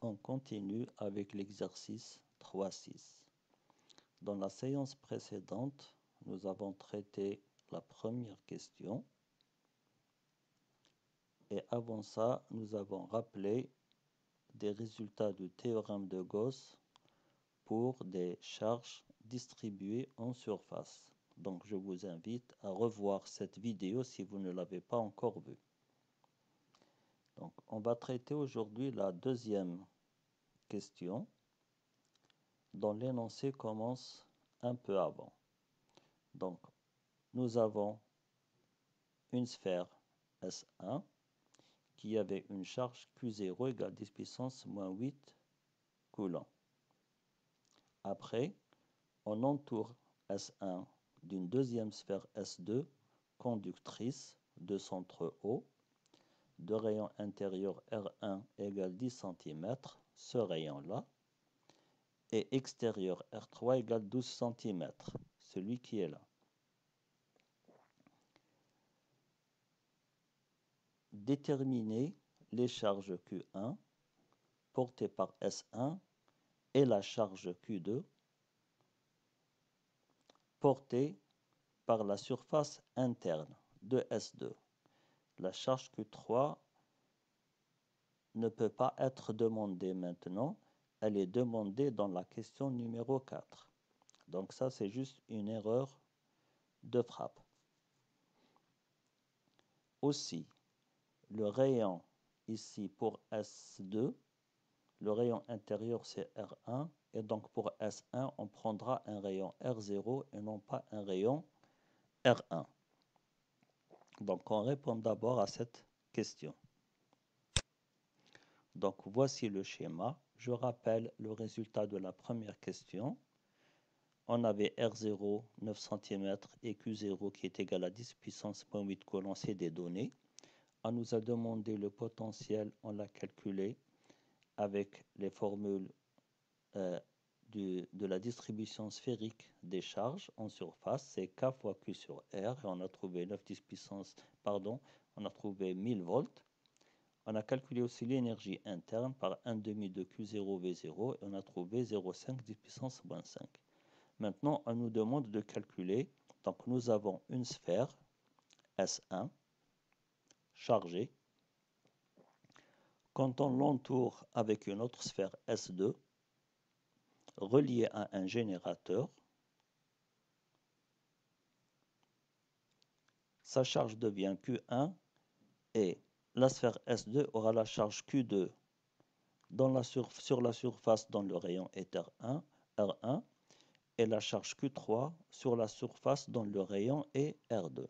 On continue avec l'exercice 3.6. Dans la séance précédente, nous avons traité la première question. Et avant ça, nous avons rappelé des résultats du théorème de Gauss pour des charges distribuées en surface. Donc, je vous invite à revoir cette vidéo si vous ne l'avez pas encore vue. Donc, on va traiter aujourd'hui la deuxième question, dont l'énoncé commence un peu avant. Donc, nous avons une sphère S1 qui avait une charge Q0 égale 10 puissance moins 8 coulombs. Après, on entoure S1 d'une deuxième sphère S2 conductrice de centre O, de rayon intérieur R1 égale 10 cm, ce rayon-là, et extérieur R3 égale 12 cm, celui qui est là. Déterminer les charges Q1 portées par S1 et la charge Q2 portée par la surface interne de S2. La charge Q3 ne peut pas être demandée maintenant, elle est demandée dans la question numéro 4. Donc ça, c'est juste une erreur de frappe. Aussi, le rayon ici pour S2, le rayon intérieur c'est R1, et donc pour S1, on prendra un rayon R0 et non pas un rayon R1. Donc on répond d'abord à cette question. Donc voici le schéma. Je rappelle le résultat de la première question. On avait R0, 9 cm et Q0 qui est égal à 10 puissance moins 8 coulombs, c'est des données. On nous a demandé le potentiel, on l'a calculé avec les formules de la distribution sphérique des charges en surface, c'est K fois Q sur R, et on a trouvé 1000 volts. On a calculé aussi l'énergie interne par 1 demi de Q0 V0, et on a trouvé 0,5 10 puissance moins 5. Maintenant, on nous demande de calculer, donc nous avons une sphère S1 chargée. Quand on l'entoure avec une autre sphère S2, reliée à un générateur, sa charge devient Q1 et la sphère S2 aura la charge Q2 sur la surface dont le rayon est R1, et la charge Q3 sur la surface dont le rayon est R2.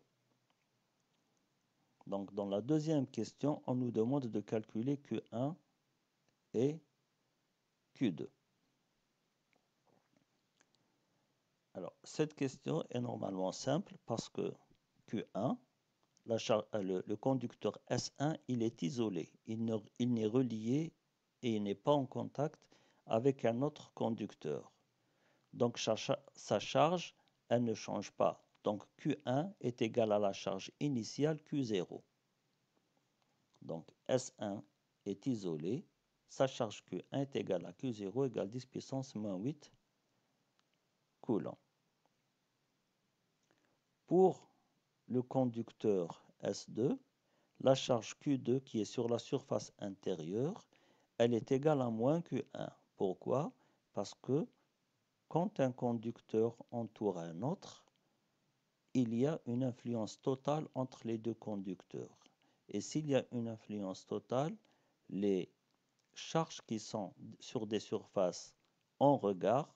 Donc dans la deuxième question, on nous demande de calculer Q1 et Q2. Alors cette question est normalement simple parce que Q1, le conducteur S1, il est isolé, il n'est relié et il n'est pas en contact avec un autre conducteur. Donc sa charge, elle ne change pas. Donc Q1 est égal à la charge initiale Q0. Donc S1 est isolé, sa charge Q1 est égale à Q0 égale 10 puissance moins 8 coulombs. Pour le conducteur S2, la charge Q2 qui est sur la surface intérieure, elle est égale à moins Q1. Pourquoi? Parce que quand un conducteur entoure un autre, il y a une influence totale entre les deux conducteurs. Et s'il y a une influence totale, les charges qui sont sur des surfaces en regard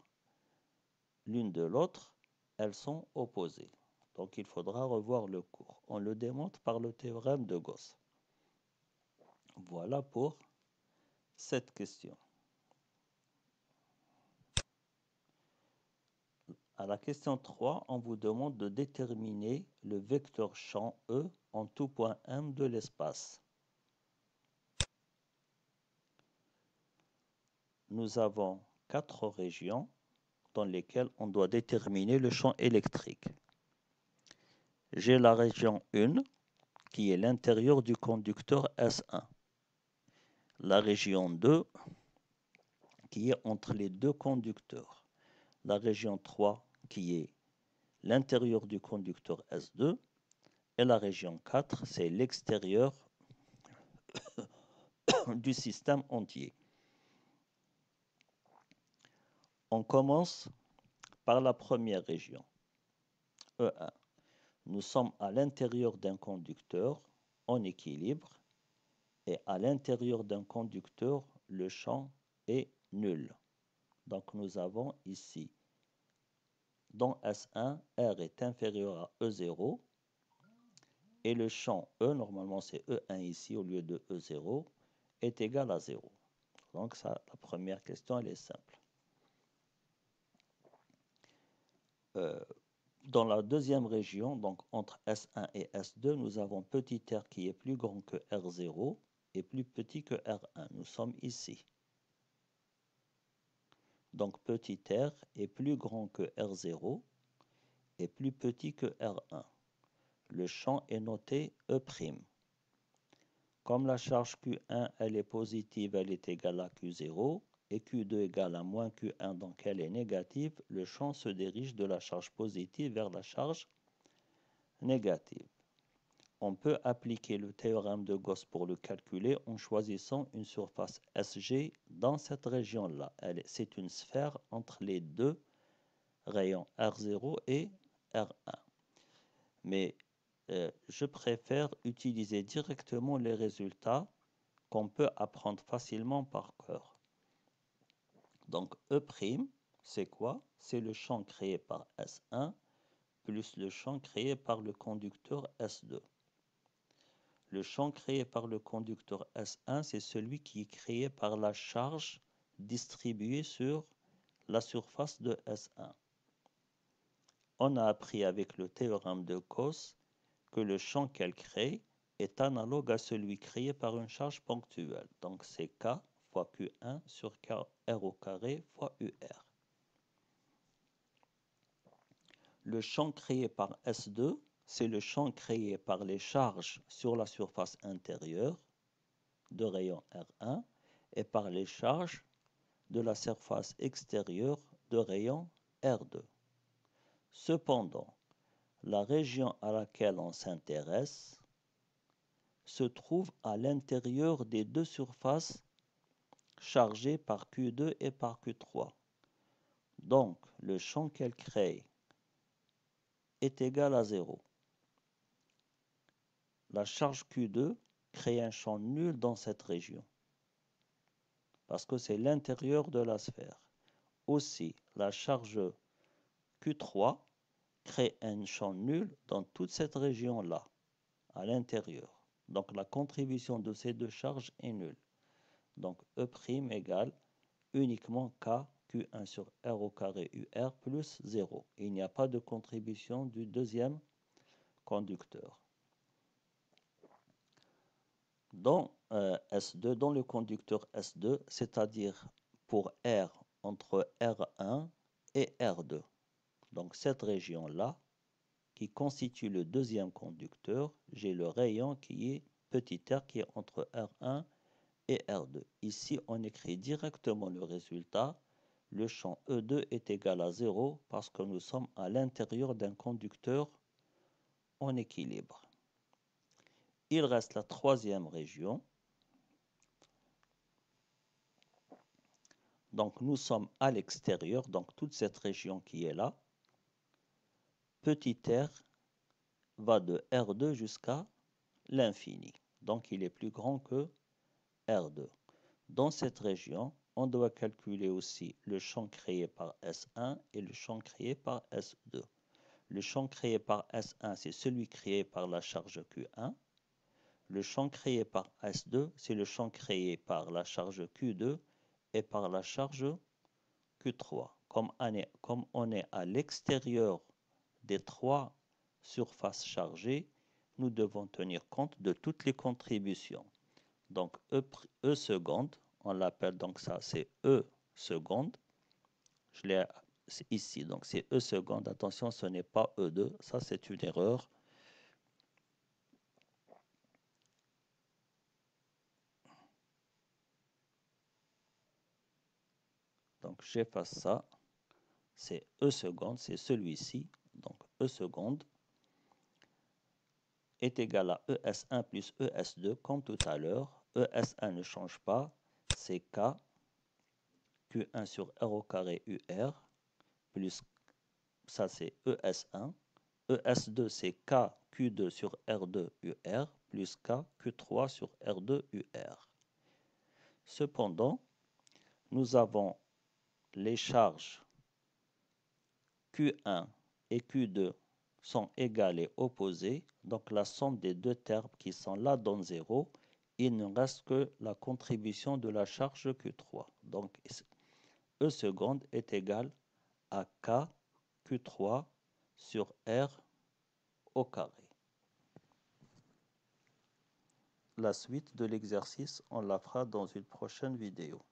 l'une de l'autre, elles sont opposées. Donc il faudra revoir le cours. On le démontre par le théorème de Gauss. Voilà pour cette question. À la question 3, on vous demande de déterminer le vecteur champ E en tout point M de l'espace. Nous avons 4 régions dans lesquelles on doit déterminer le champ électrique. J'ai la région 1 qui est l'intérieur du conducteur S1. La région 2 qui est entre les deux conducteurs. La région 3 qui est l'intérieur du conducteur S2 et la région 4 c'est l'extérieur du système entier. On commence par la première région, E1. Nous sommes à l'intérieur d'un conducteur en équilibre et à l'intérieur d'un conducteur, le champ est nul. Donc nous avons ici, dans S1, R est inférieur à E0 et le champ E, normalement c'est E1 ici au lieu de E0, est égal à 0. Donc ça, la première question, elle est simple. Dans la deuxième région, donc entre S1 et S2, nous avons petit r qui est plus grand que R0 et plus petit que R1. Nous sommes ici. Donc petit r est plus grand que R0 et plus petit que R1. Le champ est noté E'. Comme la charge Q1 elle est positive, elle est égale à Q0 et Q2 égale à moins Q1, donc elle est négative, le champ se dirige de la charge positive vers la charge négative. On peut appliquer le théorème de Gauss pour le calculer en choisissant une surface SG dans cette région-là. C'est une sphère entre les deux rayons R0 et R1. Mais je préfère utiliser directement les résultats qu'on peut apprendre facilement par cœur. Donc E', c'est quoi? C'est le champ créé par S1 plus le champ créé par le conducteur S2. Le champ créé par le conducteur S1, c'est celui qui est créé par la charge distribuée sur la surface de S1. On a appris avec le théorème de Gauss que le champ qu'elle crée est analogue à celui créé par une charge ponctuelle. Donc c'est K fois Q1 sur K R au carré fois UR. Le champ créé par S2, c'est le champ créé par les charges sur la surface intérieure de rayon R1 et par les charges de la surface extérieure de rayon R2. Cependant, la région à laquelle on s'intéresse se trouve à l'intérieur des deux surfaces chargées par Q2 et par Q3. Donc, le champ qu'elle crée est égal à 0. La charge Q2 crée un champ nul dans cette région, parce que c'est l'intérieur de la sphère. Aussi, la charge Q3 crée un champ nul dans toute cette région-là, à l'intérieur. Donc la contribution de ces deux charges est nulle. Donc E' égale uniquement K Q1 sur R au carré UR plus 0. Il n'y a pas de contribution du deuxième conducteur. Dans S2, dans le conducteur S2, c'est-à-dire pour R entre R1 et R2. Donc cette région-là, qui constitue le deuxième conducteur, j'ai le rayon qui est petit r qui est entre R1 et R2. Ici, on écrit directement le résultat. Le champ E2 est égal à 0 parce que nous sommes à l'intérieur d'un conducteur en équilibre. Il reste la troisième région. Donc nous sommes à l'extérieur, donc toute cette région qui est là. Petit r va de R2 jusqu'à l'infini. Donc il est plus grand que R2. Dans cette région, on doit calculer aussi le champ créé par S1 et le champ créé par S2. Le champ créé par S1, c'est celui créé par la charge Q1. Le champ créé par S2, c'est le champ créé par la charge Q2 et par la charge Q3. Comme on est à l'extérieur des trois surfaces chargées, nous devons tenir compte de toutes les contributions. Donc E seconde, on l'appelle donc ça, c'est E seconde. Je l'ai ici, donc c'est E seconde. Attention, ce n'est pas E2, ça c'est une erreur. Donc j'efface ça. C'est E seconde, c'est celui-ci. Donc E seconde est égal à ES1 plus ES2 comme tout à l'heure. ES1 ne change pas, c'est K, Q1 sur R au carré UR, plus ça c'est ES1. ES2 c'est K, Q2 sur R2 UR, plus K, Q3 sur R2 UR. Cependant, nous avons les charges Q1 et Q2 sont égales et opposées, donc la somme des deux termes qui sont là donne 0. Il ne reste que la contribution de la charge Q3. Donc E seconde est égal à K Q3 sur R au carré. La suite de l'exercice, on la fera dans une prochaine vidéo.